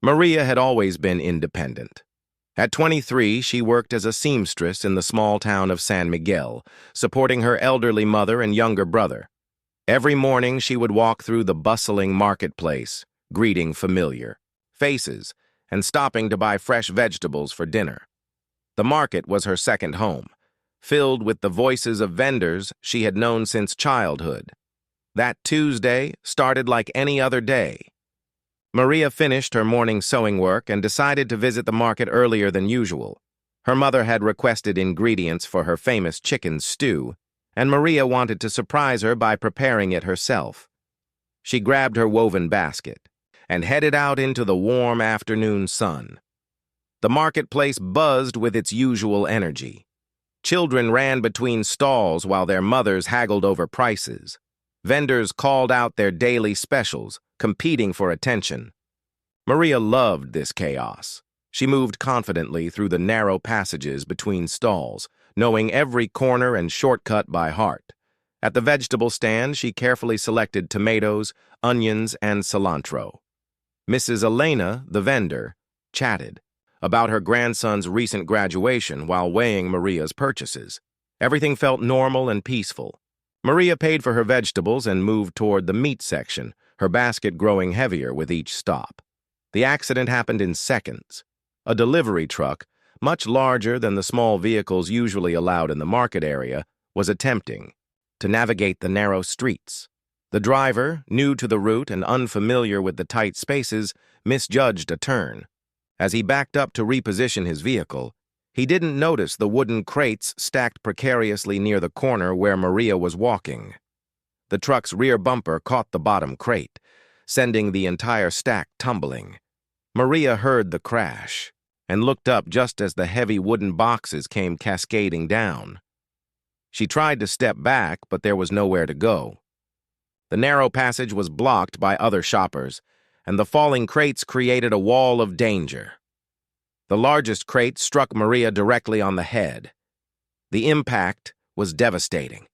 Maria had always been independent. At 23, she worked as a seamstress in the small town of San Miguel, supporting her elderly mother and younger brother. Every morning, she would walk through the bustling marketplace, greeting familiar faces and stopping to buy fresh vegetables for dinner. The market was her second home, filled with the voices of vendors she had known since childhood. That Tuesday started like any other day. Maria finished her morning sewing work and decided to visit the market earlier than usual. Her mother had requested ingredients for her famous chicken stew, and Maria wanted to surprise her by preparing it herself. She grabbed her woven basket and headed out into the warm afternoon sun. The marketplace buzzed with its usual energy. Children ran between stalls while their mothers haggled over prices. Vendors called out their daily specials, competing for attention. Maria loved this chaos. She moved confidently through the narrow passages between stalls, knowing every corner and shortcut by heart. At the vegetable stand, she carefully selected tomatoes, onions, and cilantro. Mrs. Elena, the vendor, chatted about her grandson's recent graduation while weighing Maria's purchases. Everything felt normal and peaceful. Maria paid for her vegetables and moved toward the meat section, her basket growing heavier with each stop. The accident happened in seconds. A delivery truck, much larger than the small vehicles usually allowed in the market area, was attempting to navigate the narrow streets. The driver, new to the route and unfamiliar with the tight spaces, misjudged a turn. As he backed up to reposition his vehicle, he didn't notice the wooden crates stacked precariously near the corner where Maria was walking. The truck's rear bumper caught the bottom crate, sending the entire stack tumbling. Maria heard the crash and looked up just as the heavy wooden boxes came cascading down. She tried to step back, but there was nowhere to go. The narrow passage was blocked by other shoppers, and the falling crates created a wall of danger. The largest crate struck Maria directly on the head. The impact was devastating.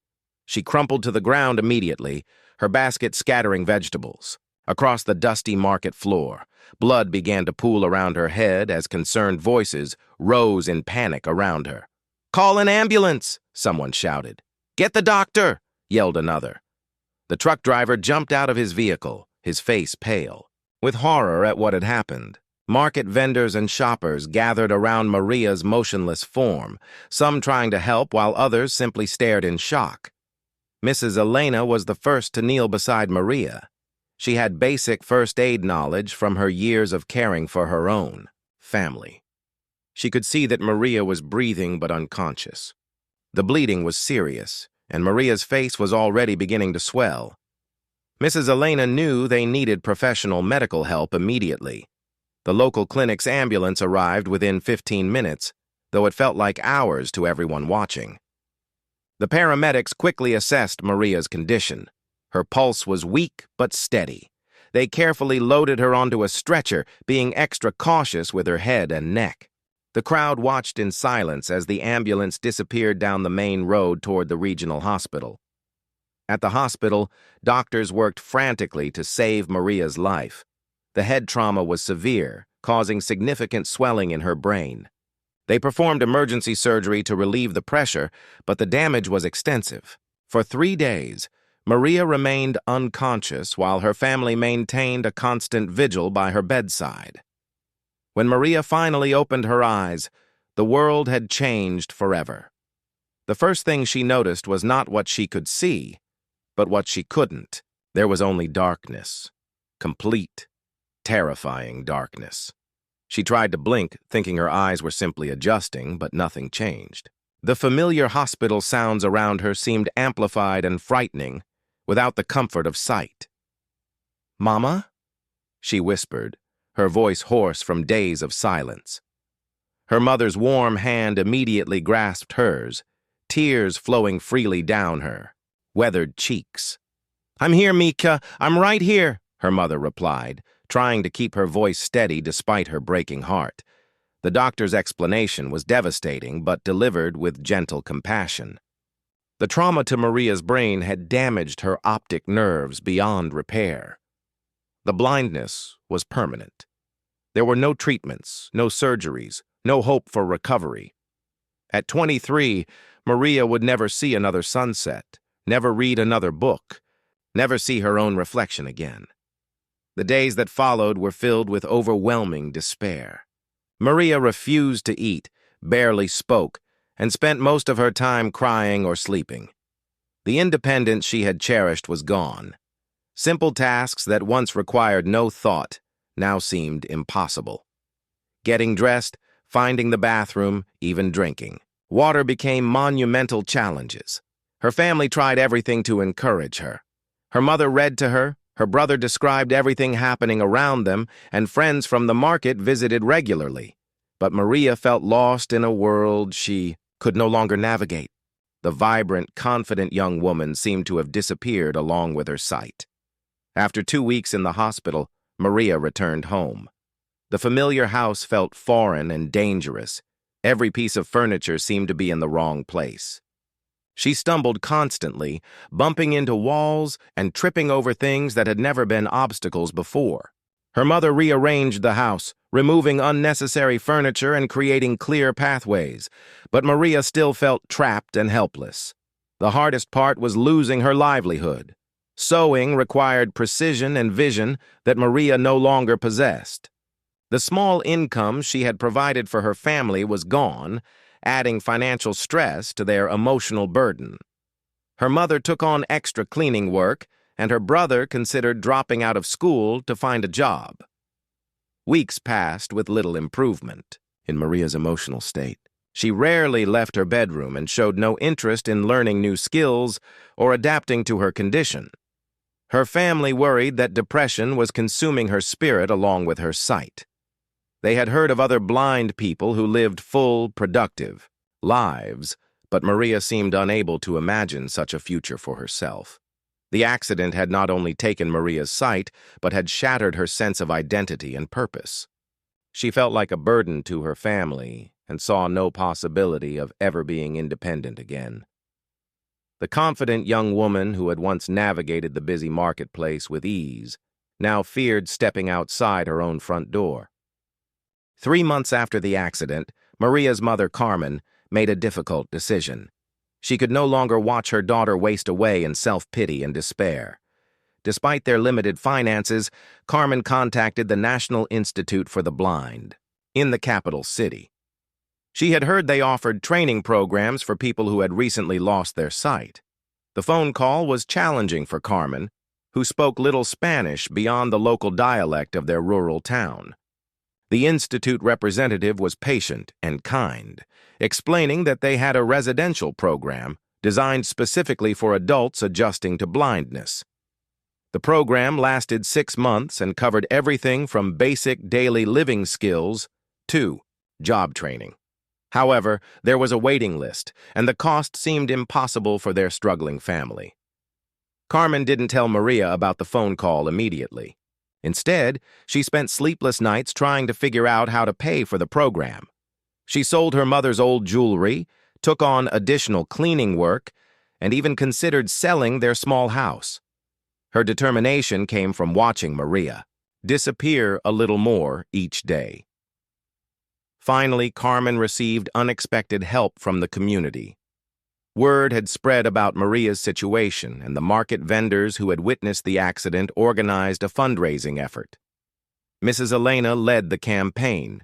She crumpled to the ground immediately, her basket scattering vegetables. Across the dusty market floor, blood began to pool around her head as concerned voices rose in panic around her. "Call an ambulance!" someone shouted. "Get the doctor!" yelled another. The truck driver jumped out of his vehicle, his face pale. With horror at what had happened, market vendors and shoppers gathered around Maria's motionless form, some trying to help while others simply stared in shock. Mrs. Elena was the first to kneel beside Maria. She had basic first aid knowledge from her years of caring for her own family. She could see that Maria was breathing but unconscious. The bleeding was serious, and Maria's face was already beginning to swell. Mrs. Elena knew they needed professional medical help immediately. The local clinic's ambulance arrived within 15 minutes, though it felt like hours to everyone watching. The paramedics quickly assessed Maria's condition. Her pulse was weak but steady. They carefully loaded her onto a stretcher, being extra cautious with her head and neck. The crowd watched in silence as the ambulance disappeared down the main road toward the regional hospital. At the hospital, doctors worked frantically to save Maria's life. The head trauma was severe, causing significant swelling in her brain. They performed emergency surgery to relieve the pressure, but the damage was extensive. For 3 days, Maria remained unconscious while her family maintained a constant vigil by her bedside. When Maria finally opened her eyes, the world had changed forever. The first thing she noticed was not what she could see, but what she couldn't. There was only darkness. Complete, terrifying darkness. She tried to blink, thinking her eyes were simply adjusting, but nothing changed. The familiar hospital sounds around her seemed amplified and frightening, without the comfort of sight. "Mama?" she whispered, her voice hoarse from days of silence. Her mother's warm hand immediately grasped hers, tears flowing freely down her weathered cheeks. "I'm here, Mika. I'm right here," her mother replied, trying to keep her voice steady despite her breaking heart. The doctor's explanation was devastating, but delivered with gentle compassion. The trauma to Maria's brain had damaged her optic nerves beyond repair. The blindness was permanent. There were no treatments, no surgeries, no hope for recovery. At 23, Maria would never see another sunset, never read another book, never see her own reflection again. The days that followed were filled with overwhelming despair. Maria refused to eat, barely spoke, and spent most of her time crying or sleeping. The independence she had cherished was gone. Simple tasks that once required no thought now seemed impossible. Getting dressed, finding the bathroom, even drinking. Water became monumental challenges. Her family tried everything to encourage her. Her mother read to her, her brother described everything happening around them, and friends from the market visited regularly. But Maria felt lost in a world she could no longer navigate. The vibrant, confident young woman seemed to have disappeared along with her sight. After 2 weeks in the hospital, Maria returned home. The familiar house felt foreign and dangerous. Every piece of furniture seemed to be in the wrong place. She stumbled constantly, bumping into walls and tripping over things that had never been obstacles before. Her mother rearranged the house, removing unnecessary furniture and creating clear pathways, but Maria still felt trapped and helpless. The hardest part was losing her livelihood. Sewing required precision and vision that Maria no longer possessed. The small income she had provided for her family was gone, adding financial stress to their emotional burden. Her mother took on extra cleaning work, and her brother considered dropping out of school to find a job. Weeks passed with little improvement in Maria's emotional state. She rarely left her bedroom and showed no interest in learning new skills or adapting to her condition. Her family worried that depression was consuming her spirit along with her sight. They had heard of other blind people who lived full, productive lives, but Maria seemed unable to imagine such a future for herself. The accident had not only taken Maria's sight, but had shattered her sense of identity and purpose. She felt like a burden to her family and saw no possibility of ever being independent again. The confident young woman who had once navigated the busy marketplace with ease now feared stepping outside her own front door. 3 months after the accident, Maria's mother, Carmen, made a difficult decision. She could no longer watch her daughter waste away in self-pity and despair. Despite their limited finances, Carmen contacted the National Institute for the Blind in the capital city. She had heard they offered training programs for people who had recently lost their sight. The phone call was challenging for Carmen, who spoke little Spanish beyond the local dialect of their rural town. The Institute representative was patient and kind, explaining that they had a residential program designed specifically for adults adjusting to blindness. The program lasted 6 months and covered everything from basic daily living skills to job training. However, there was a waiting list, and the cost seemed impossible for their struggling family. Carmen didn't tell Maria about the phone call immediately. Instead, she spent sleepless nights trying to figure out how to pay for the program. She sold her mother's old jewelry, took on additional cleaning work, and even considered selling their small house. Her determination came from watching Maria disappear a little more each day. Finally, Carmen received unexpected help from the community. Word had spread about Maria's situation, and the market vendors who had witnessed the accident organized a fundraising effort. Mrs. Elena led the campaign,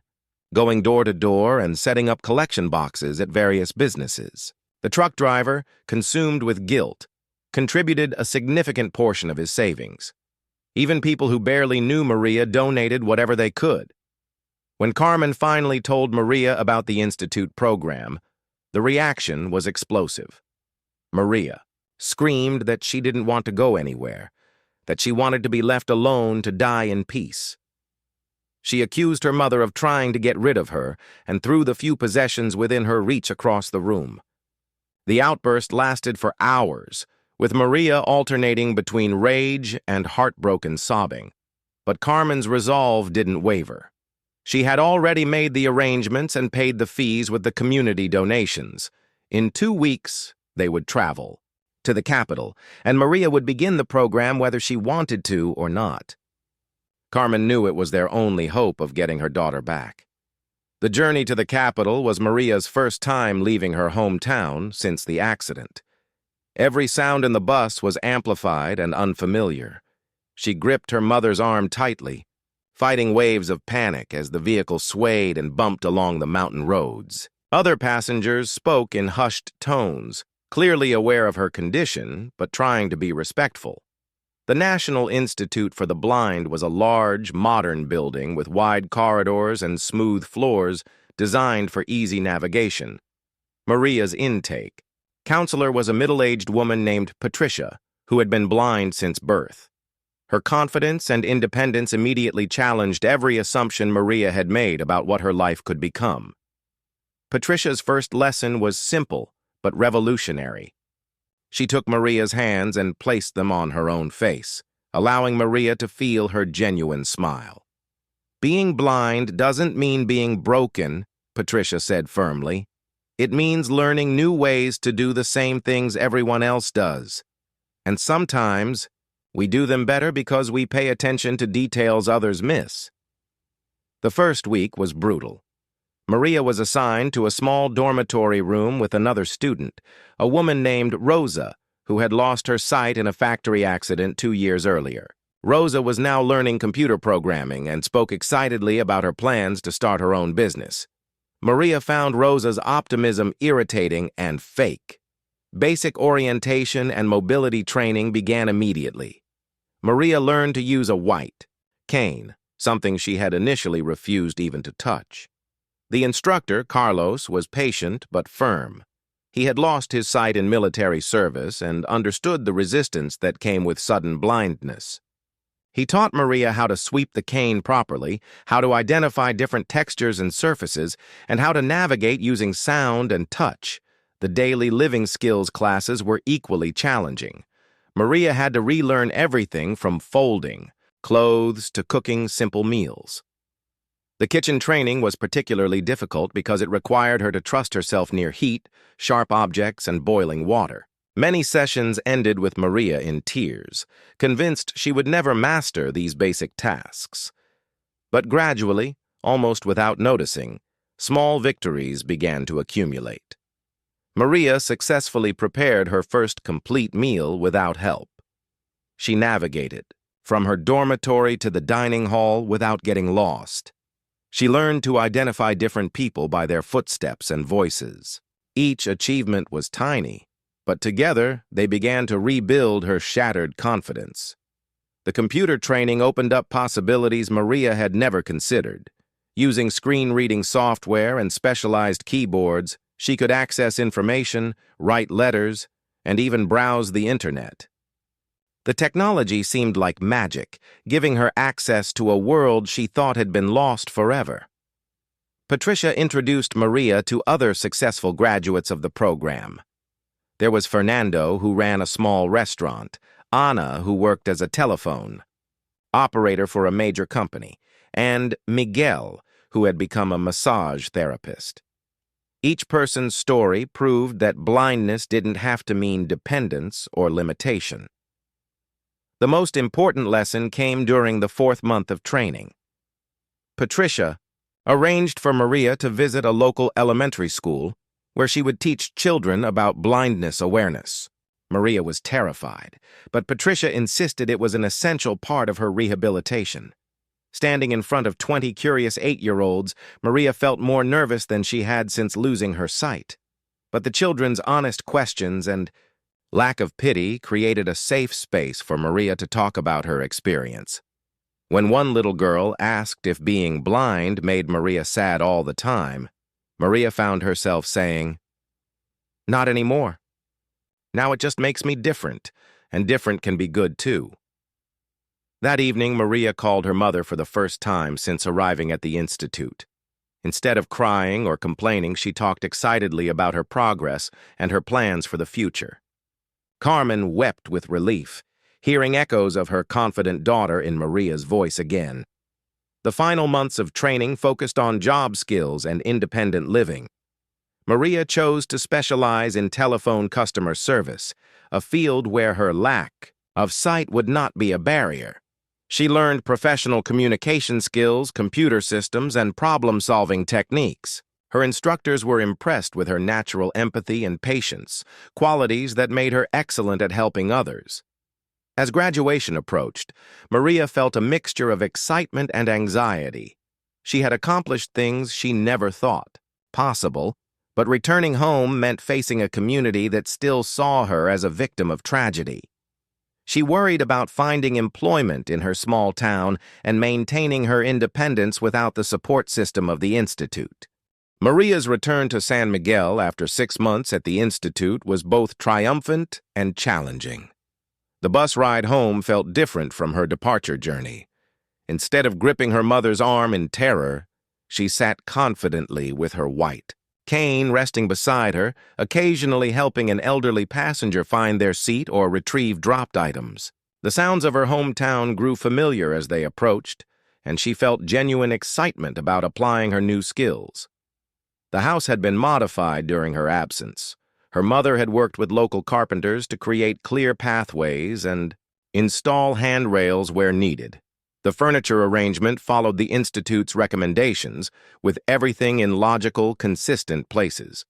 going door to door and setting up collection boxes at various businesses. The truck driver, consumed with guilt, contributed a significant portion of his savings. Even people who barely knew Maria donated whatever they could. When Carmen finally told Maria about the Institute program, the reaction was explosive. Maria screamed that she didn't want to go anywhere, that she wanted to be left alone to die in peace. She accused her mother of trying to get rid of her and threw the few possessions within her reach across the room. The outburst lasted for hours, with Maria alternating between rage and heartbroken sobbing. But Carmen's resolve didn't waver. She had already made the arrangements and paid the fees with the community donations. In 2 weeks, they would travel to the capital, and Maria would begin the program whether she wanted to or not. Carmen knew it was their only hope of getting her daughter back. The journey to the capital was Maria's first time leaving her hometown since the accident. Every sound in the bus was amplified and unfamiliar. She gripped her mother's arm tightly, fighting waves of panic as the vehicle swayed and bumped along the mountain roads. Other passengers spoke in hushed tones, clearly aware of her condition, but trying to be respectful. The National Institute for the Blind was a large, modern building with wide corridors and smooth floors designed for easy navigation. Maria's intake. Counselor was a middle-aged woman named Patricia, who had been blind since birth. Her confidence and independence immediately challenged every assumption Maria had made about what her life could become. Patricia's first lesson was simple but revolutionary. She took Maria's hands and placed them on her own face, allowing Maria to feel her genuine smile. "Being blind doesn't mean being broken," Patricia said firmly. "It means learning new ways to do the same things everyone else does. And sometimes, we do them better because we pay attention to details others miss." The first week was brutal. Maria was assigned to a small dormitory room with another student, a woman named Rosa, who had lost her sight in a factory accident 2 years earlier. Rosa was now learning computer programming and spoke excitedly about her plans to start her own business. Maria found Rosa's optimism irritating and fake. Basic orientation and mobility training began immediately. Maria learned to use a white cane, something she had initially refused even to touch. The instructor, Carlos, was patient but firm. He had lost his sight in military service and understood the resistance that came with sudden blindness. He taught Maria how to sweep the cane properly, how to identify different textures and surfaces, and how to navigate using sound and touch. The daily living skills classes were equally challenging. Maria had to relearn everything from folding clothes to cooking simple meals. The kitchen training was particularly difficult because it required her to trust herself near heat, sharp objects, and boiling water. Many sessions ended with Maria in tears, convinced she would never master these basic tasks. But gradually, almost without noticing, small victories began to accumulate. Maria successfully prepared her first complete meal without help. She navigated from her dormitory to the dining hall without getting lost. She learned to identify different people by their footsteps and voices. Each achievement was tiny, but together they began to rebuild her shattered confidence. The computer training opened up possibilities Maria had never considered. Using screen-reading software and specialized keyboards, she could access information, write letters, and even browse the internet. The technology seemed like magic, giving her access to a world she thought had been lost forever. Patricia introduced Maria to other successful graduates of the program. There was Fernando, who ran a small restaurant, Ana, who worked as a telephone operator for a major company, and Miguel, who had become a massage therapist. Each person's story proved that blindness didn't have to mean dependence or limitation. The most important lesson came during the 4th month of training. Patricia arranged for Maria to visit a local elementary school where she would teach children about blindness awareness. Maria was terrified, but Patricia insisted it was an essential part of her rehabilitation. Standing in front of 20 curious 8-year-olds, Maria felt more nervous than she had since losing her sight. But the children's honest questions and lack of pity created a safe space for Maria to talk about her experience. When one little girl asked if being blind made Maria sad all the time, Maria found herself saying, "Not anymore. Now it just makes me different, and different can be good too." That evening, Maria called her mother for the first time since arriving at the institute. Instead of crying or complaining, she talked excitedly about her progress and her plans for the future. Carmen wept with relief, hearing echoes of her confident daughter in Maria's voice again. The final months of training focused on job skills and independent living. Maria chose to specialize in telephone customer service, a field where her lack of sight would not be a barrier. She learned professional communication skills, computer systems, and problem-solving techniques. Her instructors were impressed with her natural empathy and patience, qualities that made her excellent at helping others. As graduation approached, Maria felt a mixture of excitement and anxiety. She had accomplished things she never thought possible, but returning home meant facing a community that still saw her as a victim of tragedy. She worried about finding employment in her small town and maintaining her independence without the support system of the Institute. Maria's return to San Miguel after 6 months at the Institute was both triumphant and challenging. The bus ride home felt different from her departure journey. Instead of gripping her mother's arm in terror, she sat confidently with her white cane resting beside her, occasionally helping an elderly passenger find their seat or retrieve dropped items. The sounds of her hometown grew familiar as they approached, and she felt genuine excitement about applying her new skills. The house had been modified during her absence. Her mother had worked with local carpenters to create clear pathways and install handrails where needed. The furniture arrangement followed the Institute's recommendations, with everything in logical, consistent places.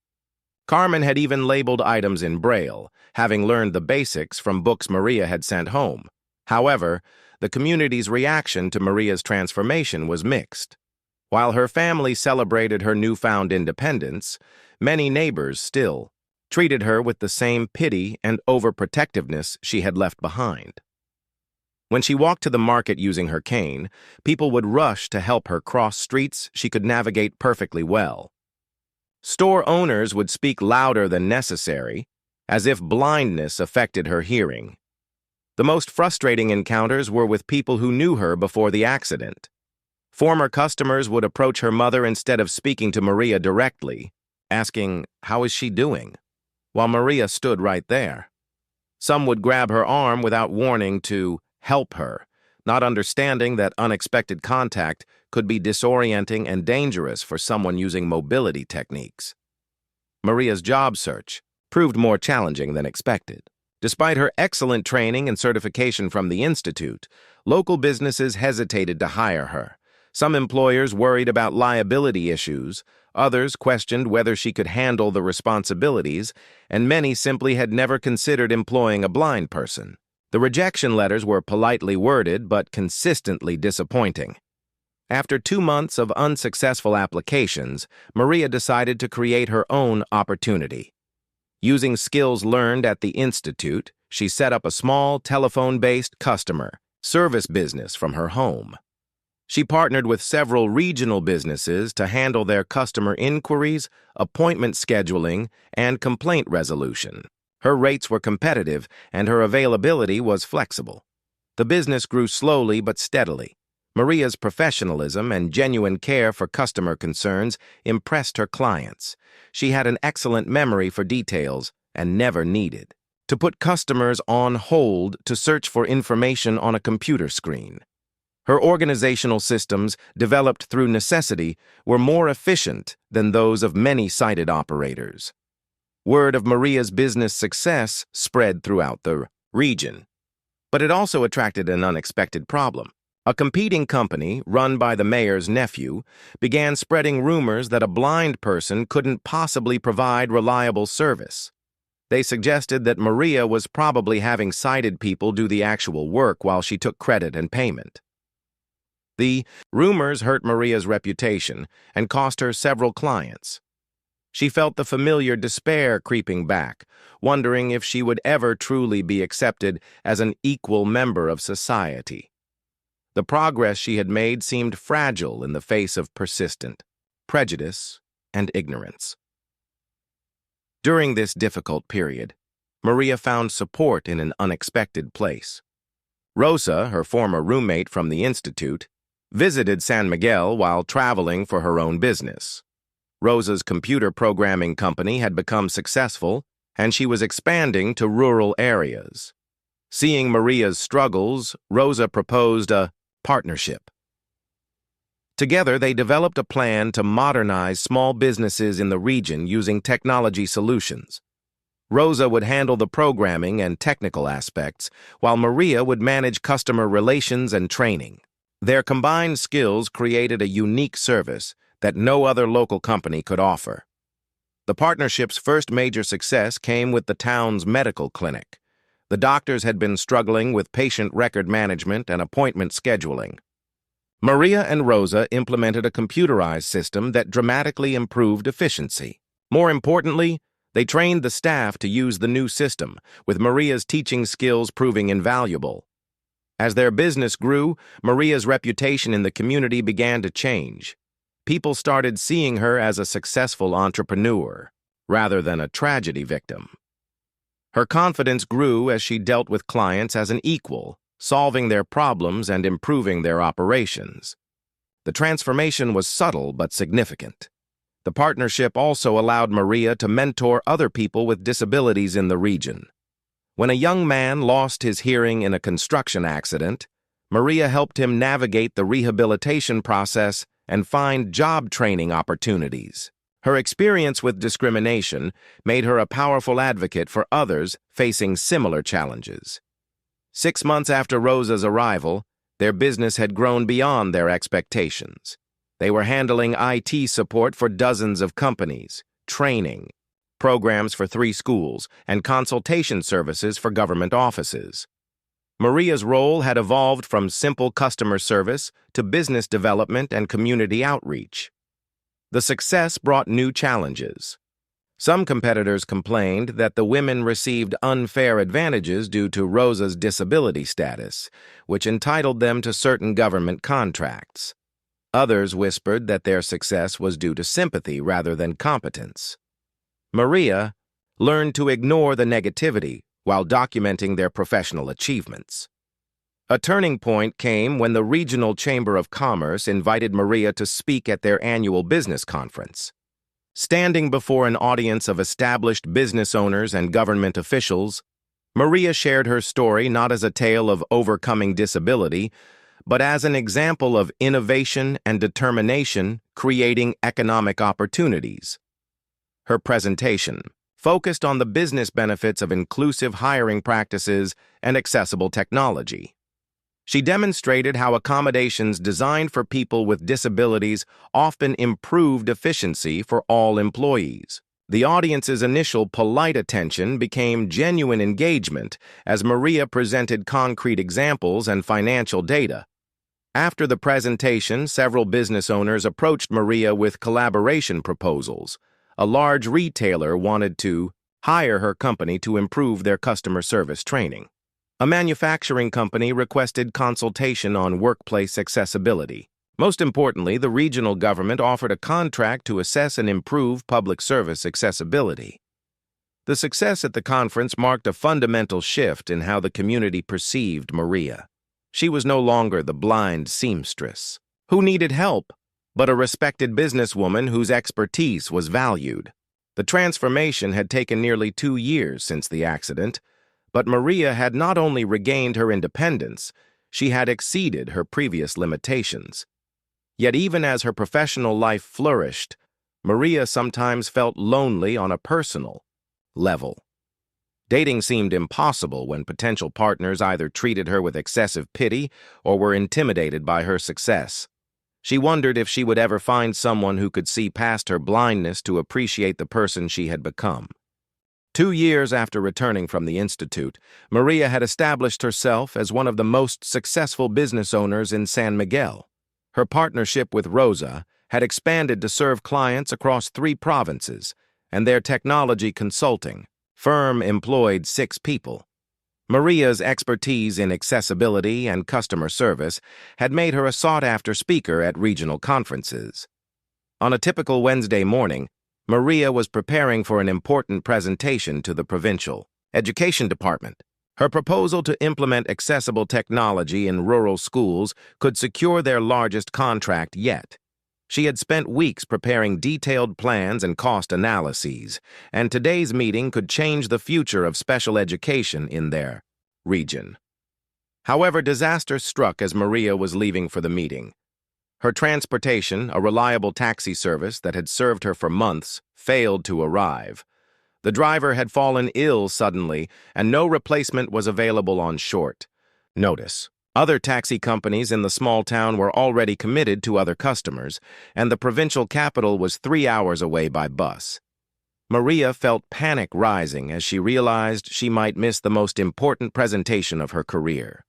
Carmen had even labeled items in Braille, having learned the basics from books Maria had sent home. However, the community's reaction to Maria's transformation was mixed. While her family celebrated her newfound independence, many neighbors still treated her with the same pity and overprotectiveness she had left behind. When she walked to the market using her cane, people would rush to help her cross streets she could navigate perfectly well. Store owners would speak louder than necessary, as if blindness affected her hearing. The most frustrating encounters were with people who knew her before the accident. Former customers would approach her mother instead of speaking to Maria directly, asking, "How is she doing?" while Maria stood right there. Some would grab her arm without warning to help her, not understanding that unexpected contact could be disorienting and dangerous for someone using mobility techniques. Maria's job search proved more challenging than expected. Despite her excellent training and certification from the Institute, local businesses hesitated to hire her. Some employers worried about liability issues, others questioned whether she could handle the responsibilities, and many simply had never considered employing a blind person. The rejection letters were politely worded but consistently disappointing. After 2 months of unsuccessful applications, Maria decided to create her own opportunity. Using skills learned at the Institute, she set up a small telephone-based customer service business from her home. She partnered with several regional businesses to handle their customer inquiries, appointment scheduling, and complaint resolution. Her rates were competitive, and her availability was flexible. The business grew slowly but steadily. Maria's professionalism and genuine care for customer concerns impressed her clients. She had an excellent memory for details and never needed to put customers on hold to search for information on a computer screen. Her organizational systems, developed through necessity, were more efficient than those of many sighted operators. Word of Maria's business success spread throughout the region. But it also attracted an unexpected problem. A competing company, run by the mayor's nephew, began spreading rumors that a blind person couldn't possibly provide reliable service. They suggested that Maria was probably having sighted people do the actual work while she took credit and payment. The rumors hurt Maria's reputation and cost her several clients. She felt the familiar despair creeping back, wondering if she would ever truly be accepted as an equal member of society. The progress she had made seemed fragile in the face of persistent prejudice and ignorance. During this difficult period, Maria found support in an unexpected place. Rosa, her former roommate from the Institute, visited San Miguel while traveling for her own business. Rosa's computer programming company had become successful, and she was expanding to rural areas. Seeing Maria's struggles, Rosa proposed a partnership. Together, they developed a plan to modernize small businesses in the region using technology solutions. Rosa would handle the programming and technical aspects, while Maria would manage customer relations and training. Their combined skills created a unique service that no other local company could offer. The partnership's first major success came with the town's medical clinic. The doctors had been struggling with patient record management and appointment scheduling. Maria and Rosa implemented a computerized system that dramatically improved efficiency. More importantly, they trained the staff to use the new system, with Maria's teaching skills proving invaluable. As their business grew, Maria's reputation in the community began to change. People started seeing her as a successful entrepreneur, rather than a tragedy victim. Her confidence grew as she dealt with clients as an equal, solving their problems and improving their operations. The transformation was subtle but significant. The partnership also allowed Maria to mentor other people with disabilities in the region. When a young man lost his hearing in a construction accident, Maria helped him navigate the rehabilitation process and find job training opportunities. Her experience with discrimination made her a powerful advocate for others facing similar challenges. 6 months after Rosa's arrival, their business had grown beyond their expectations. They were handling IT support for dozens of companies, training, programs for 3 schools, and consultation services for government offices. Maria's role had evolved from simple customer service to business development and community outreach. The success brought new challenges. Some competitors complained that the women received unfair advantages due to Rosa's disability status, which entitled them to certain government contracts. Others whispered that their success was due to sympathy rather than competence. Maria learned to ignore the negativity while documenting their professional achievements. A turning point came when the Regional Chamber of Commerce invited Maria to speak at their annual business conference. Standing before an audience of established business owners and government officials, Maria shared her story not as a tale of overcoming disability, but as an example of innovation and determination creating economic opportunities. Her presentation focused on the business benefits of inclusive hiring practices and accessible technology. She demonstrated how accommodations designed for people with disabilities often improved efficiency for all employees. The audience's initial polite attention became genuine engagement as Maria presented concrete examples and financial data. After the presentation, several business owners approached Maria with collaboration proposals. A large retailer wanted to hire her company to improve their customer service training. A manufacturing company requested consultation on workplace accessibility. Most importantly, the regional government offered a contract to assess and improve public service accessibility. The success at the conference marked a fundamental shift in how the community perceived Maria. She was no longer the blind seamstress who needed help, but a respected businesswoman whose expertise was valued. The transformation had taken nearly 2 years since the accident, but Maria had not only regained her independence, she had exceeded her previous limitations. Yet even as her professional life flourished, Maria sometimes felt lonely on a personal level. Dating seemed impossible when potential partners either treated her with excessive pity or were intimidated by her success. She wondered if she would ever find someone who could see past her blindness to appreciate the person she had become. 2 years after returning from the Institute, Maria had established herself as one of the most successful business owners in San Miguel. Her partnership with Rosa had expanded to serve clients across 3 provinces, and their technology consulting firm employed 6 people. Maria's expertise in accessibility and customer service had made her a sought-after speaker at regional conferences. On a typical Wednesday morning, Maria was preparing for an important presentation to the provincial education department. Her proposal to implement accessible technology in rural schools could secure their largest contract yet. She had spent weeks preparing detailed plans and cost analyses, and today's meeting could change the future of special education in their region. However, disaster struck as Maria was leaving for the meeting. Her transportation, a reliable taxi service that had served her for months, failed to arrive. The driver had fallen ill suddenly, and no replacement was available on short notice. Other taxi companies in the small town were already committed to other customers, and the provincial capital was 3 hours away by bus. Maria felt panic rising as she realized she might miss the most important presentation of her career.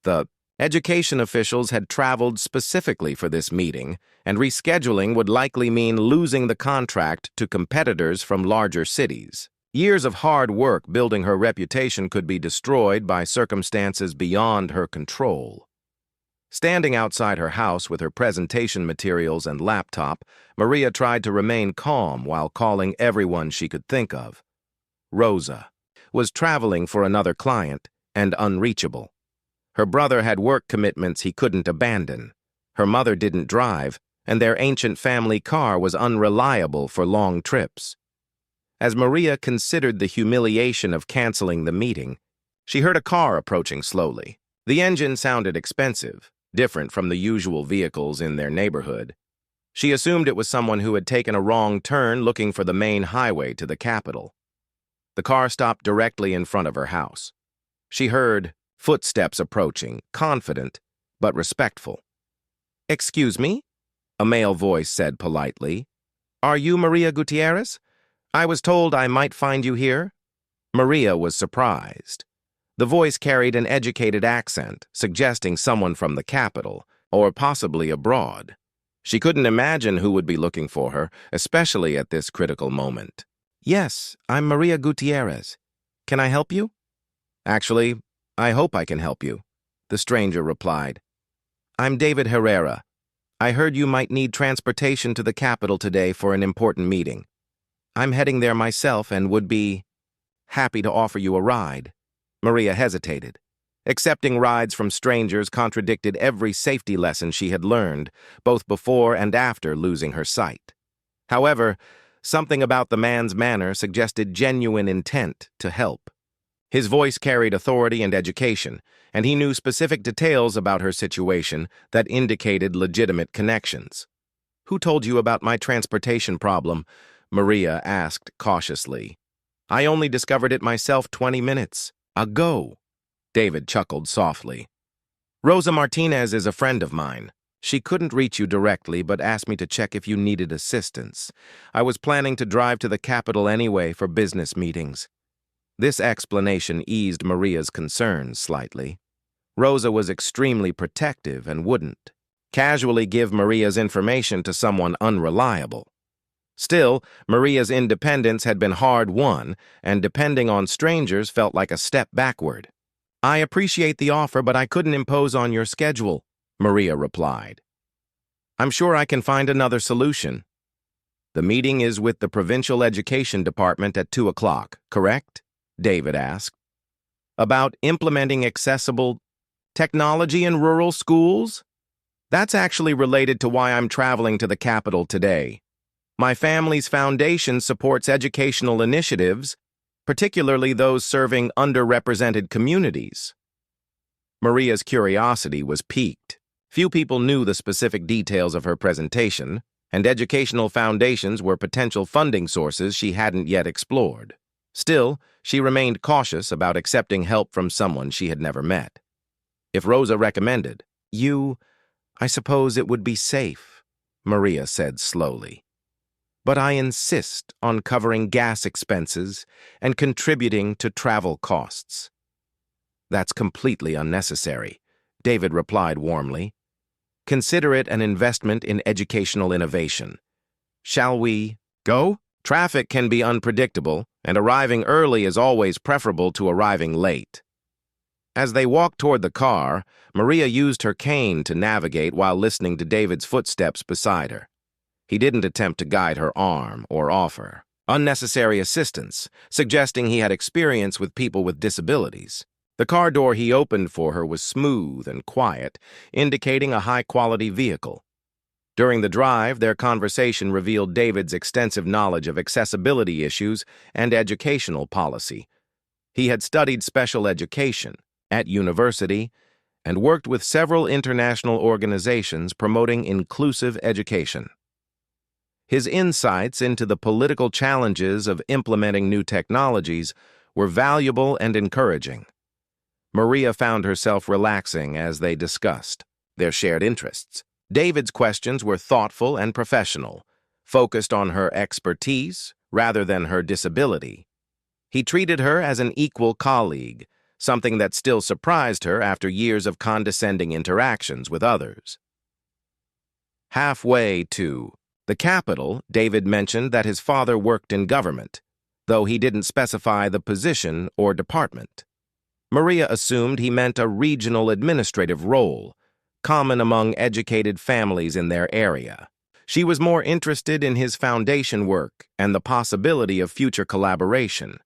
The education officials had traveled specifically for this meeting, and rescheduling would likely mean losing the contract to competitors from larger cities. Years of hard work building her reputation could be destroyed by circumstances beyond her control. Standing outside her house with her presentation materials and laptop, Maria tried to remain calm while calling everyone she could think of. Rosa was traveling for another client and unreachable. Her brother had work commitments he couldn't abandon. Her mother didn't drive, and their ancient family car was unreliable for long trips. As Maria considered the humiliation of canceling the meeting, she heard a car approaching slowly. The engine sounded expensive, different from the usual vehicles in their neighborhood. She assumed it was someone who had taken a wrong turn looking for the main highway to the capital. The car stopped directly in front of her house. She heard footsteps approaching, confident but respectful. "Excuse me?" a male voice said politely. "Are you Maria Gutierrez? I was told I might find you here." Maria was surprised. The voice carried an educated accent, suggesting someone from the capital, or possibly abroad. She couldn't imagine who would be looking for her, especially at this critical moment. "Yes, I'm Maria Gutierrez. Can I help you?" "Actually, I hope I can help you," the stranger replied. "I'm David Herrera. I heard you might need transportation to the capital today for an important meeting. I'm heading there myself and would be happy to offer you a ride." Maria hesitated. Accepting rides from strangers contradicted every safety lesson she had learned, both before and after losing her sight. However, something about the man's manner suggested genuine intent to help. His voice carried authority and education, and he knew specific details about her situation that indicated legitimate connections. "Who told you about my transportation problem?" Maria asked cautiously. "I only discovered it myself 20 minutes ago." David chuckled softly. "Rosa Martinez is a friend of mine. She couldn't reach you directly but asked me to check if you needed assistance. I was planning to drive to the capital anyway for business meetings." This explanation eased Maria's concerns slightly. Rosa was extremely protective and wouldn't casually give Maria's information to someone unreliable. Still, Maria's independence had been hard-won, and depending on strangers felt like a step backward. "I appreciate the offer, but I couldn't impose on your schedule," Maria replied. "I'm sure I can find another solution." "The meeting is with the Provincial Education Department at 2 o'clock, correct?" David asked. "About implementing accessible technology in rural schools? That's actually related to why I'm traveling to the capital today. My family's foundation supports educational initiatives, particularly those serving underrepresented communities." Maria's curiosity was piqued. Few people knew the specific details of her presentation, and educational foundations were potential funding sources she hadn't yet explored. Still, she remained cautious about accepting help from someone she had never met. If Rosa recommended, I suppose it would be safe," Maria said slowly. "But I insist on covering gas expenses and contributing to travel costs." "That's completely unnecessary," David replied warmly. "Consider it an investment in educational innovation. Shall we go? Traffic can be unpredictable, and arriving early is always preferable to arriving late." As they walked toward the car, Maria used her cane to navigate while listening to David's footsteps beside her. He didn't attempt to guide her arm or offer unnecessary assistance, suggesting he had experience with people with disabilities. The car door he opened for her was smooth and quiet, indicating a high-quality vehicle. During the drive, their conversation revealed David's extensive knowledge of accessibility issues and educational policy. He had studied special education at university and worked with several international organizations promoting inclusive education. His insights into the political challenges of implementing new technologies were valuable and encouraging. Maria found herself relaxing as they discussed their shared interests. David's questions were thoughtful and professional, focused on her expertise rather than her disability. He treated her as an equal colleague, something that still surprised her after years of condescending interactions with others. Halfway to the capital, David mentioned that his father worked in government, though he didn't specify the position or department. Maria assumed he meant a regional administrative role, common among educated families in their area. She was more interested in his foundation work and the possibility of future collaboration.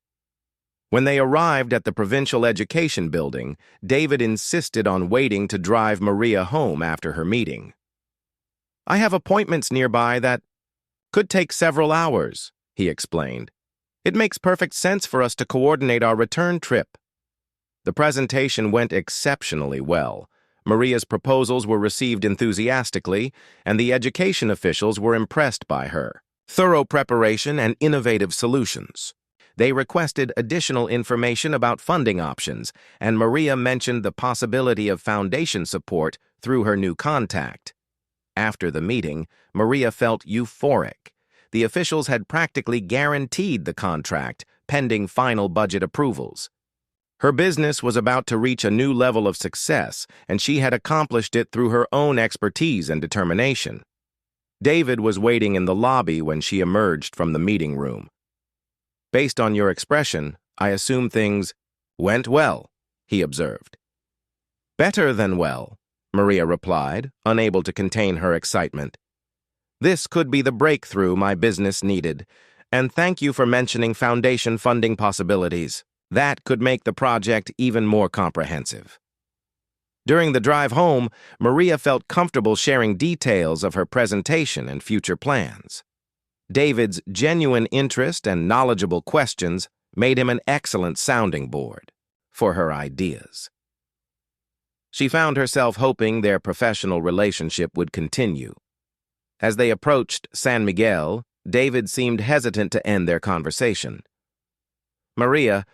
When they arrived at the provincial education building, David insisted on waiting to drive Maria home after her meeting. "I have appointments nearby that could take several hours," he explained. "It makes perfect sense for us to coordinate our return trip." The presentation went exceptionally well. Maria's proposals were received enthusiastically, and the education officials were impressed by her thorough preparation and innovative solutions. They requested additional information about funding options, and Maria mentioned the possibility of foundation support through her new contact. After the meeting, Maria felt euphoric. The officials had practically guaranteed the contract, pending final budget approvals. Her business was about to reach a new level of success, and she had accomplished it through her own expertise and determination. David was waiting in the lobby when she emerged from the meeting room. "Based on your expression, I assume things went well," he observed. "Better than well," Maria replied, unable to contain her excitement. "This could be the breakthrough my business needed, and thank you for mentioning foundation funding possibilities. That could make the project even more comprehensive." During the drive home, Maria felt comfortable sharing details of her presentation and future plans. David's genuine interest and knowledgeable questions made him an excellent sounding board for her ideas. She found herself hoping their professional relationship would continue. As they approached San Miguel, David seemed hesitant to end their conversation. "Maria,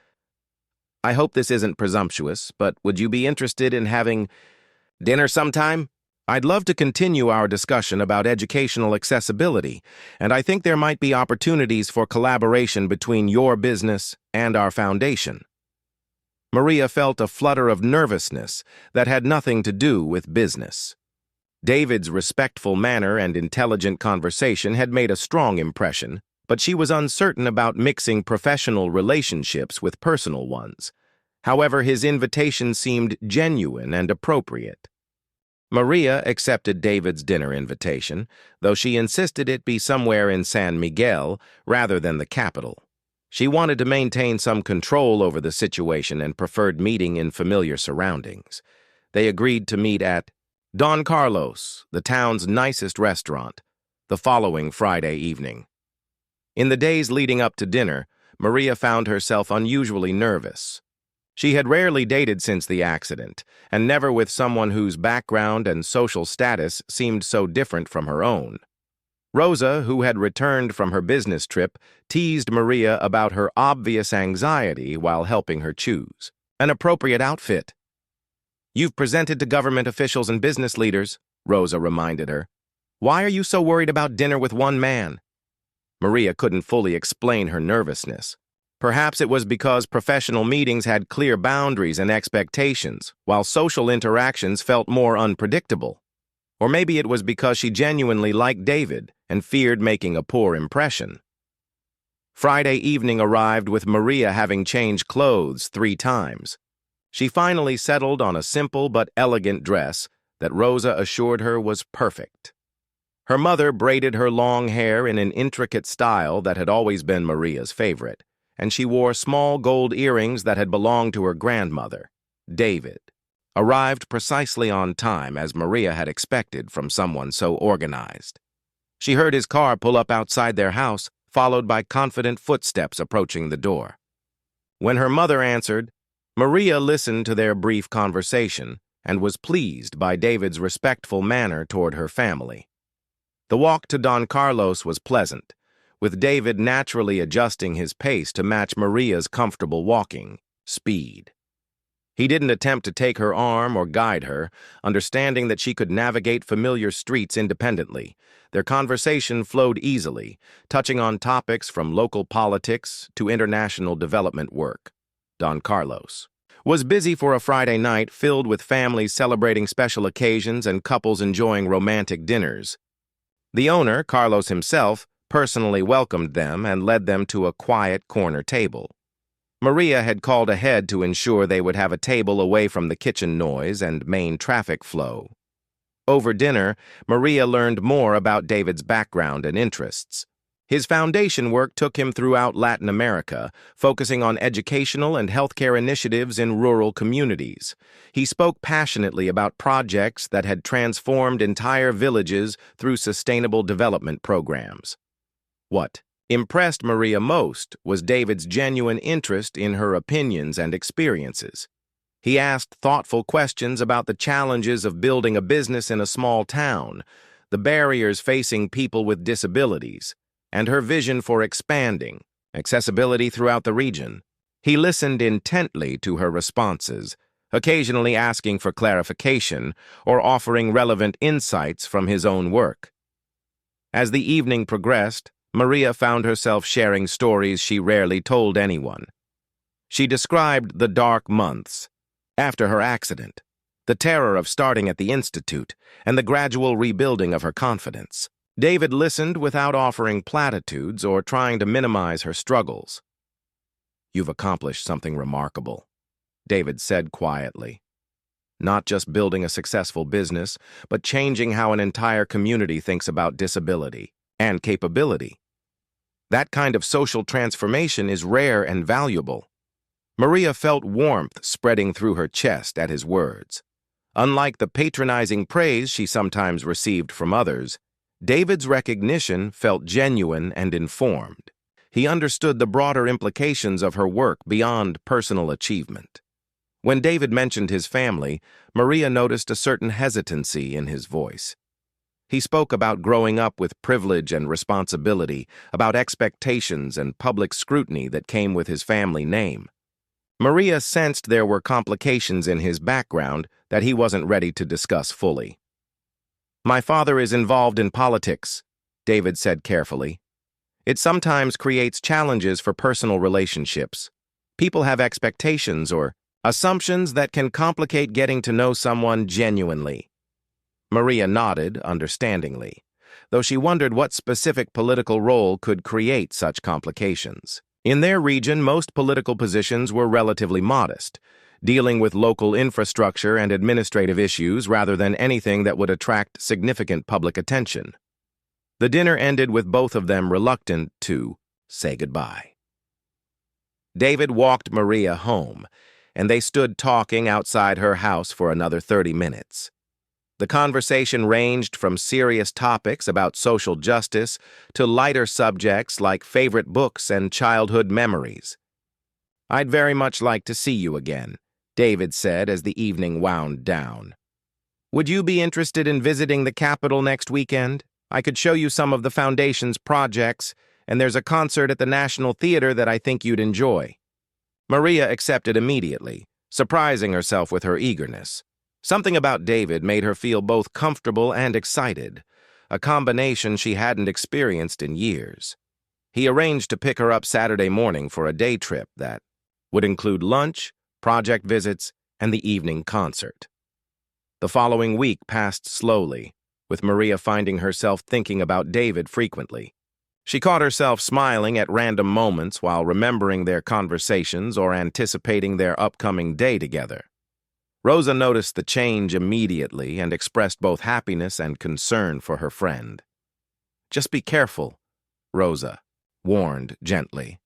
I hope this isn't presumptuous, but would you be interested in having dinner sometime? I'd love to continue our discussion about educational accessibility, and I think there might be opportunities for collaboration between your business and our foundation." Maria felt a flutter of nervousness that had nothing to do with business. David's respectful manner and intelligent conversation had made a strong impression, but she was uncertain about mixing professional relationships with personal ones. However, his invitation seemed genuine and appropriate. Maria accepted David's dinner invitation, though she insisted it be somewhere in San Miguel rather than the capital. She wanted to maintain some control over the situation and preferred meeting in familiar surroundings. They agreed to meet at Don Carlos, the town's nicest restaurant, the following Friday evening. In the days leading up to dinner, Maria found herself unusually nervous. She had rarely dated since the accident, and never with someone whose background and social status seemed so different from her own. Rosa, who had returned from her business trip, teased Maria about her obvious anxiety while helping her choose an appropriate outfit. "You've presented to government officials and business leaders," Rosa reminded her. "Why are you so worried about dinner with one man?" Maria couldn't fully explain her nervousness. Perhaps it was because professional meetings had clear boundaries and expectations, while social interactions felt more unpredictable. Or maybe it was because she genuinely liked David and feared making a poor impression. Friday evening arrived with Maria having changed clothes 3 times. She finally settled on a simple but elegant dress that Rosa assured her was perfect. Her mother braided her long hair in an intricate style that had always been Maria's favorite, and she wore small gold earrings that had belonged to her grandmother. David arrived precisely on time, as Maria had expected from someone so organized. She heard his car pull up outside their house, followed by confident footsteps approaching the door. When her mother answered, Maria listened to their brief conversation and was pleased by David's respectful manner toward her family. The walk to Don Carlos was pleasant, with David naturally adjusting his pace to match Maria's comfortable walking speed. He didn't attempt to take her arm or guide her, understanding that she could navigate familiar streets independently. Their conversation flowed easily, touching on topics from local politics to international development work. Don Carlos was busy for a Friday night filled with families celebrating special occasions and couples enjoying romantic dinners. The owner, Carlos himself, personally welcomed them and led them to a quiet corner table. Maria had called ahead to ensure they would have a table away from the kitchen noise and main traffic flow. Over dinner, Maria learned more about David's background and interests. His foundation work took him throughout Latin America, focusing on educational and healthcare initiatives in rural communities. He spoke passionately about projects that had transformed entire villages through sustainable development programs. What impressed Maria most was David's genuine interest in her opinions and experiences. He asked thoughtful questions about the challenges of building a business in a small town, the barriers facing people with disabilities, and her vision for expanding accessibility throughout the region. He listened intently to her responses, occasionally asking for clarification or offering relevant insights from his own work. As the evening progressed, Maria found herself sharing stories she rarely told anyone. She described the dark months after her accident, the terror of starting at the institute, and the gradual rebuilding of her confidence. David listened without offering platitudes or trying to minimize her struggles. "You've accomplished something remarkable," David said quietly. "Not just building a successful business, but changing how an entire community thinks about disability and capability. That kind of social transformation is rare and valuable." Maria felt warmth spreading through her chest at his words. Unlike the patronizing praise she sometimes received from others, David's recognition felt genuine and informed. He understood the broader implications of her work beyond personal achievement. When David mentioned his family, Maria noticed a certain hesitancy in his voice. He spoke about growing up with privilege and responsibility, about expectations and public scrutiny that came with his family name. Maria sensed there were complications in his background that he wasn't ready to discuss fully. "My father is involved in politics," David said carefully. "It sometimes creates challenges for personal relationships. People have expectations or assumptions that can complicate getting to know someone genuinely." Maria nodded understandingly, though she wondered what specific political role could create such complications. In their region, most political positions were relatively modest, dealing with local infrastructure and administrative issues rather than anything that would attract significant public attention. The dinner ended with both of them reluctant to say goodbye. David walked Maria home, and they stood talking outside her house for another 30 minutes. The conversation ranged from serious topics about social justice to lighter subjects like favorite books and childhood memories. "I'd very much like to see you again," David said as the evening wound down. "Would you be interested in visiting the capital next weekend? I could show you some of the Foundation's projects, and there's a concert at the National Theater that I think you'd enjoy." Maria accepted immediately, surprising herself with her eagerness. Something about David made her feel both comfortable and excited, a combination she hadn't experienced in years. He arranged to pick her up Saturday morning for a day trip that would include lunch, project visits, and the evening concert. The following week passed slowly, with Maria finding herself thinking about David frequently. She caught herself smiling at random moments while remembering their conversations or anticipating their upcoming day together. Rosa noticed the change immediately and expressed both happiness and concern for her friend. "Just be careful," Rosa warned gently.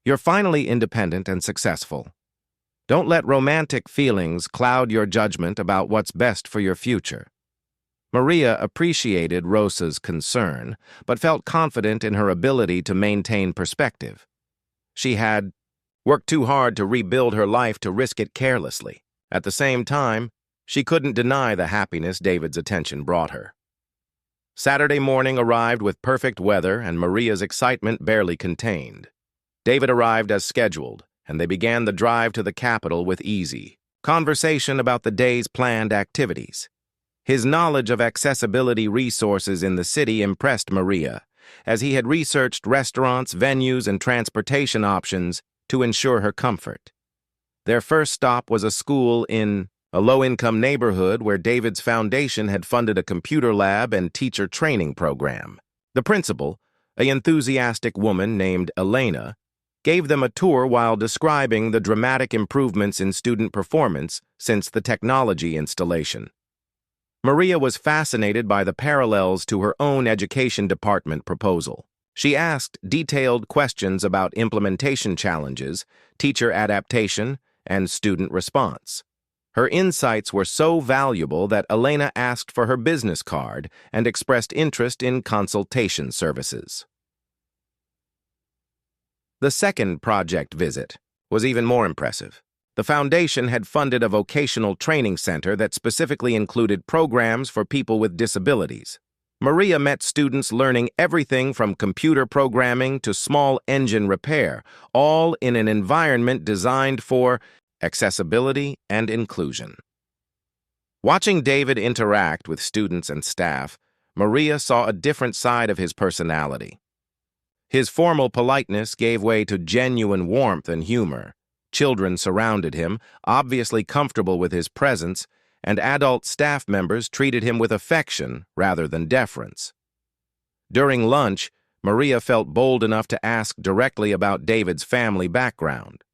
"You're finally independent and successful. Don't let romantic feelings cloud your judgment about what's best for your future." Maria appreciated Rosa's concern, but felt confident in her ability to maintain perspective. She had worked too hard to rebuild her life to risk it carelessly. At the same time, she couldn't deny the happiness David's attention brought her. Saturday morning arrived with perfect weather, and Maria's excitement barely contained. David arrived as scheduled, and they began the drive to the capital with easy conversation about the day's planned activities. His knowledge of accessibility resources in the city impressed Maria, as he had researched restaurants, venues, and transportation options to ensure her comfort. Their first stop was a school in a low-income neighborhood where David's foundation had funded a computer lab and teacher training program. The principal, an enthusiastic woman named Elena, gave them a tour while describing the dramatic improvements in student performance since the technology installation. Maria was fascinated by the parallels to her own education department proposal. She asked detailed questions about implementation challenges, teacher adaptation, and student response. Her insights were so valuable that Elena asked for her business card and expressed interest in consultation services. The second project visit was even more impressive. The foundation had funded a vocational training center that specifically included programs for people with disabilities. Maria met students learning everything from computer programming to small engine repair, all in an environment designed for accessibility and inclusion. Watching David interact with students and staff, Maria saw a different side of his personality. His formal politeness gave way to genuine warmth and humor. Children surrounded him, obviously comfortable with his presence, and adult staff members treated him with affection rather than deference. During lunch, Maria felt bold enough to ask directly about David's family background.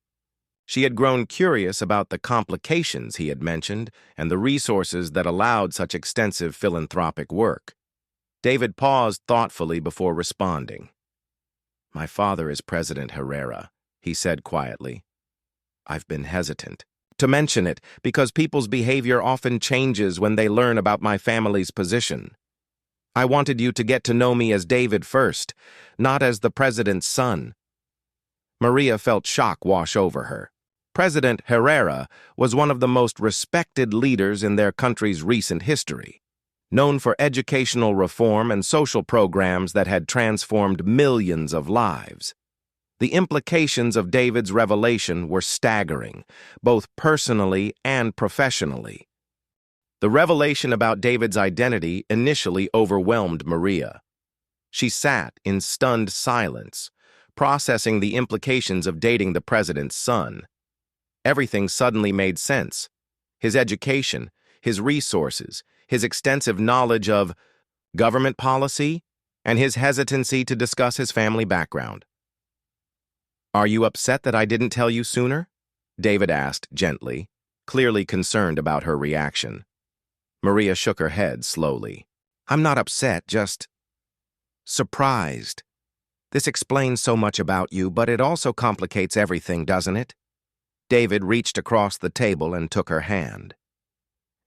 She had grown curious about the complications he had mentioned and the resources that allowed such extensive philanthropic work. David paused thoughtfully before responding. "My father is President Herrera," he said quietly. "I've been hesitant to mention it because people's behavior often changes when they learn about my family's position. I wanted you to get to know me as David first, not as the president's son." Maria felt shock wash over her. President Herrera was one of the most respected leaders in their country's recent history, known for educational reform and social programs that had transformed millions of lives. The implications of David's revelation were staggering, both personally and professionally. The revelation about David's identity initially overwhelmed Maria. She sat in stunned silence, processing the implications of dating the president's son. Everything suddenly made sense. His education, his resources, his extensive knowledge of government policy, and his hesitancy to discuss his family background. "Are you upset that I didn't tell you sooner?" David asked gently, clearly concerned about her reaction. Maria shook her head slowly. "I'm not upset, just surprised. This explains so much about you, but it also complicates everything, doesn't it?" David reached across the table and took her hand.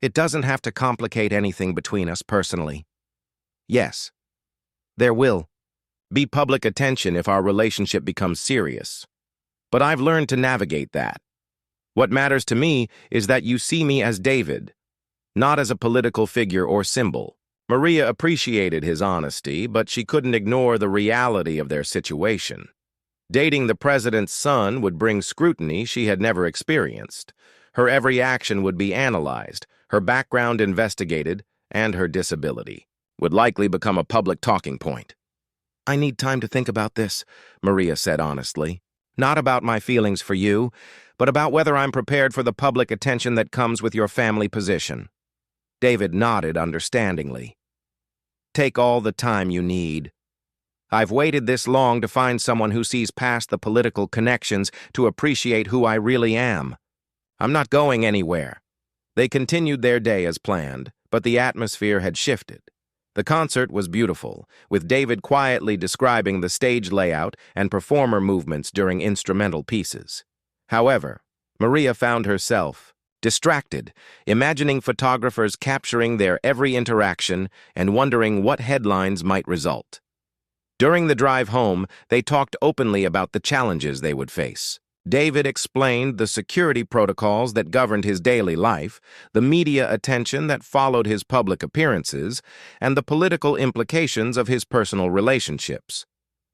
"It doesn't have to complicate anything between us personally. Yes, there will be public attention if our relationship becomes serious. But I've learned to navigate that. What matters to me is that you see me as David, not as a political figure or symbol." Maria appreciated his honesty, but she couldn't ignore the reality of their situation. Dating the president's son would bring scrutiny she had never experienced. Her every action would be analyzed, her background investigated, and her disability would likely become a public talking point. "I need time to think about this," Maria said honestly. "Not about my feelings for you, but about whether I'm prepared for the public attention that comes with your family position." David nodded understandingly. "Take all the time you need. I've waited this long to find someone who sees past the political connections to appreciate who I really am. I'm not going anywhere." They continued their day as planned, but the atmosphere had shifted. The concert was beautiful, with David quietly describing the stage layout and performer movements during instrumental pieces. However, Maria found herself distracted, imagining photographers capturing their every interaction and wondering what headlines might result. During the drive home, they talked openly about the challenges they would face. David explained the security protocols that governed his daily life, the media attention that followed his public appearances, and the political implications of his personal relationships.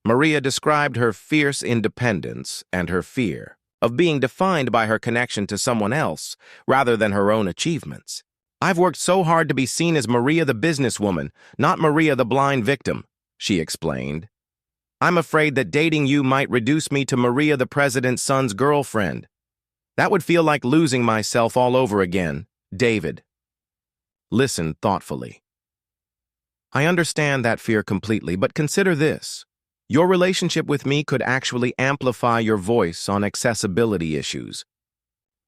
Maria described her fierce independence and her fear of being defined by her connection to someone else rather than her own achievements. "I've worked so hard to be seen as Maria the businesswoman, not Maria the blind victim," she explained. "I'm afraid that dating you might reduce me to Maria the president's son's girlfriend. That would feel like losing myself all over again." David listened thoughtfully. "I understand that fear completely, but consider this. Your relationship with me could actually amplify your voice on accessibility issues.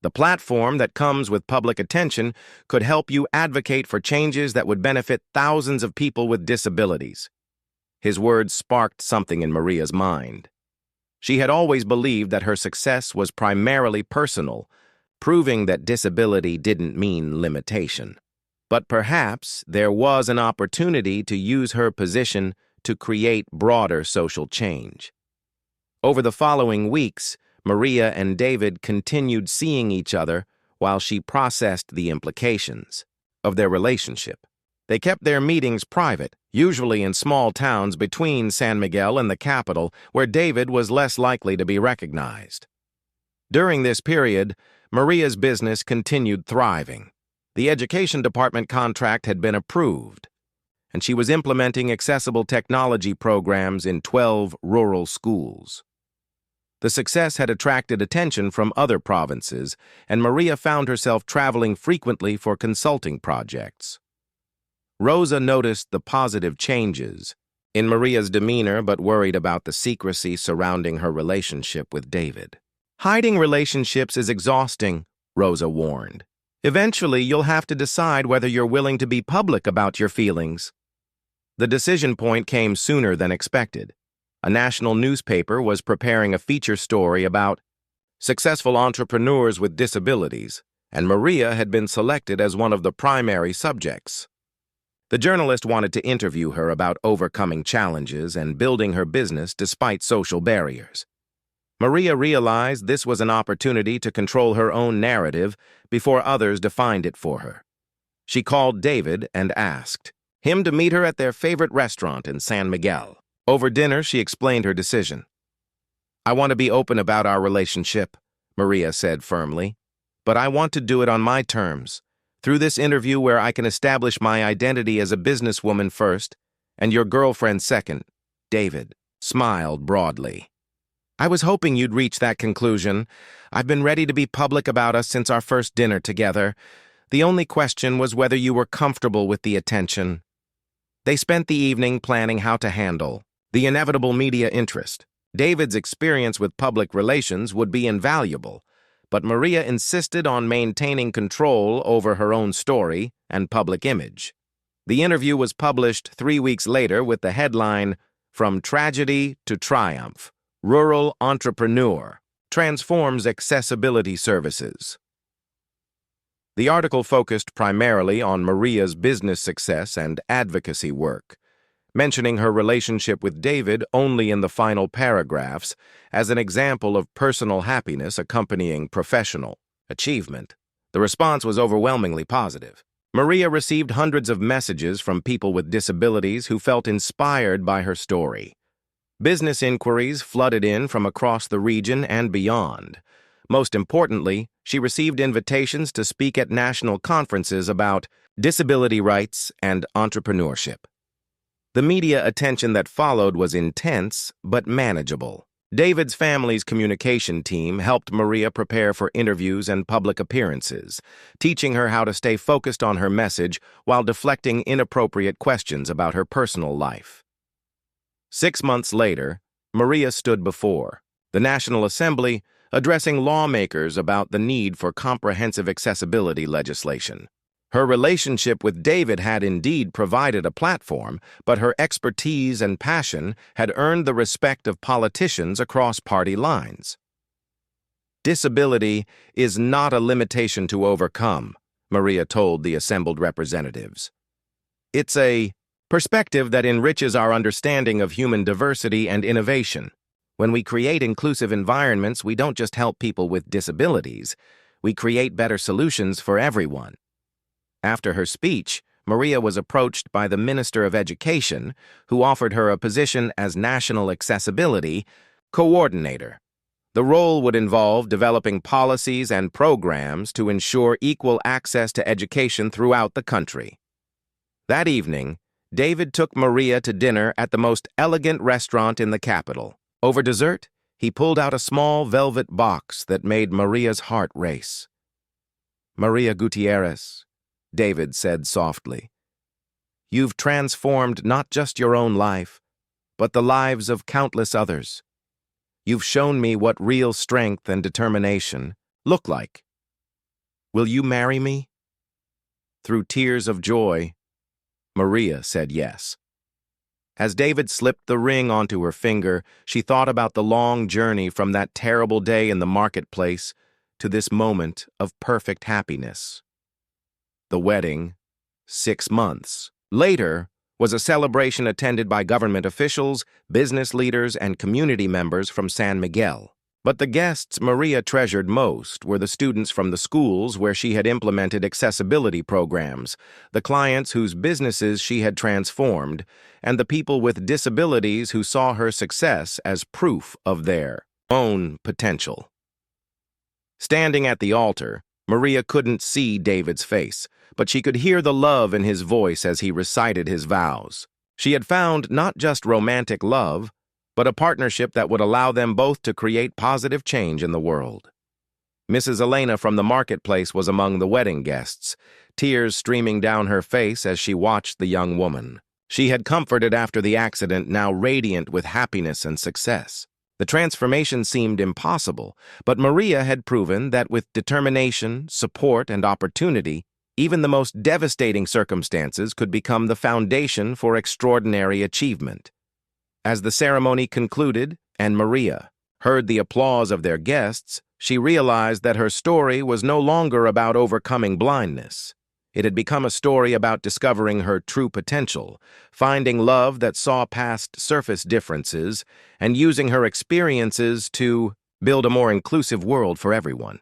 The platform that comes with public attention could help you advocate for changes that would benefit thousands of people with disabilities." His words sparked something in Maria's mind. She had always believed that her success was primarily personal, proving that disability didn't mean limitation. But perhaps there was an opportunity to use her position to create broader social change. Over the following weeks, Maria and David continued seeing each other while she processed the implications of their relationship. They kept their meetings private, usually in small towns between San Miguel and the capital, where David was less likely to be recognized. During this period, Maria's business continued thriving. The education department contract had been approved, and she was implementing accessible technology programs in 12 rural schools. The success had attracted attention from other provinces, and Maria found herself traveling frequently for consulting projects. Rosa noticed the positive changes in Maria's demeanor but worried about the secrecy surrounding her relationship with David. "Hiding relationships is exhausting," Rosa warned. "Eventually, you'll have to decide whether you're willing to be public about your feelings." The decision point came sooner than expected. A national newspaper was preparing a feature story about successful entrepreneurs with disabilities, and Maria had been selected as one of the primary subjects. The journalist wanted to interview her about overcoming challenges and building her business despite social barriers. Maria realized this was an opportunity to control her own narrative before others defined it for her. She called David and asked him to meet her at their favorite restaurant in San Miguel. Over dinner, she explained her decision. "I want to be open about our relationship," Maria said firmly, "but I want to do it on my terms, through this interview where I can establish my identity as a businesswoman first and your girlfriend second." David smiled broadly. "I was hoping you'd reach that conclusion. I've been ready to be public about us since our first dinner together. The only question was whether you were comfortable with the attention." They spent the evening planning how to handle the inevitable media interest. David's experience with public relations would be invaluable, but Maria insisted on maintaining control over her own story and public image. The interview was published 3 weeks later with the headline, "From Tragedy to Triumph, Rural Entrepreneur Transforms Accessibility Services." The article focused primarily on Maria's business success and advocacy work, mentioning her relationship with David only in the final paragraphs as an example of personal happiness accompanying professional achievement. The response was overwhelmingly positive. Maria received hundreds of messages from people with disabilities who felt inspired by her story. Business inquiries flooded in from across the region and beyond. Most importantly, she received invitations to speak at national conferences about disability rights and entrepreneurship. The media attention that followed was intense but manageable. David's family's communication team helped Maria prepare for interviews and public appearances, teaching her how to stay focused on her message while deflecting inappropriate questions about her personal life. 6 months later, Maria stood before the National Assembly, addressing lawmakers about the need for comprehensive accessibility legislation. Her relationship with David had indeed provided a platform, but her expertise and passion had earned the respect of politicians across party lines. "Disability is not a limitation to overcome," Maria told the assembled representatives. "It's a perspective that enriches our understanding of human diversity and innovation." When we create inclusive environments, we don't just help people with disabilities, we create better solutions for everyone. After her speech, Maria was approached by the Minister of Education, who offered her a position as National Accessibility Coordinator. The role would involve developing policies and programs to ensure equal access to education throughout the country. That evening, David took Maria to dinner at the most elegant restaurant in the capital. Over dessert, he pulled out a small velvet box that made Maria's heart race. "Maria Gutierrez," David said softly, "you've transformed not just your own life, but the lives of countless others. You've shown me what real strength and determination look like. Will you marry me?" Through tears of joy, Maria said yes. As David slipped the ring onto her finger, she thought about the long journey from that terrible day in the marketplace to this moment of perfect happiness. The wedding, 6 months later, was a celebration attended by government officials, business leaders, and community members from San Miguel. But the guests Maria treasured most were the students from the schools where she had implemented accessibility programs, the clients whose businesses she had transformed, and the people with disabilities who saw her success as proof of their own potential. Standing at the altar, Maria couldn't see David's face, but she could hear the love in his voice as he recited his vows. She had found not just romantic love, but a partnership that would allow them both to create positive change in the world. Mrs. Elena from the marketplace was among the wedding guests, tears streaming down her face as she watched the young woman. She had comforted after the accident, now radiant with happiness and success. The transformation seemed impossible, but Maria had proven that with determination, support, and opportunity, even the most devastating circumstances could become the foundation for extraordinary achievement. As the ceremony concluded, and Maria heard the applause of their guests, she realized that her story was no longer about overcoming blindness. It had become a story about discovering her true potential, finding love that saw past surface differences, and using her experiences to build a more inclusive world for everyone.